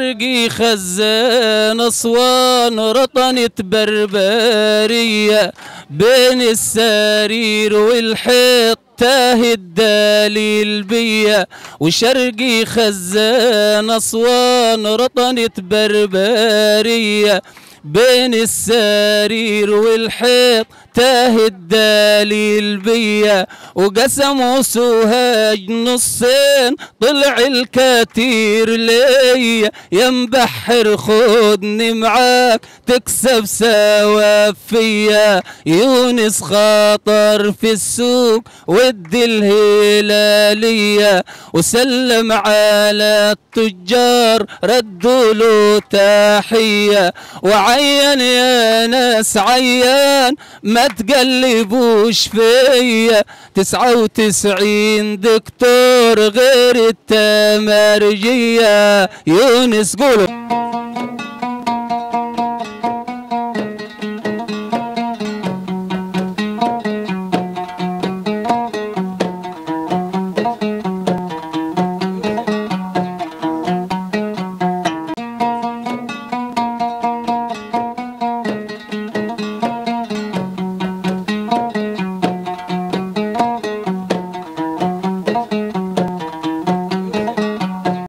وشرقي خزان أسوان رطنت بربرية بين السرير والحيط تاه الدليل بيا وشرقي خزان أسوان رطنت بربرية بين السرير والحيط تاه الدليل بيا وقسموا سوهاج نصين طلع الكتير ليا يا مبحر خدني معاك تكسب ثواب فيا يونس خاطر في السوق ودي الهلالية وسلم على التجار ردوا له تحية وعين يا ناس عيان ما تقلبوش فيا 99 دكتور غير التمرجية يونس قولوا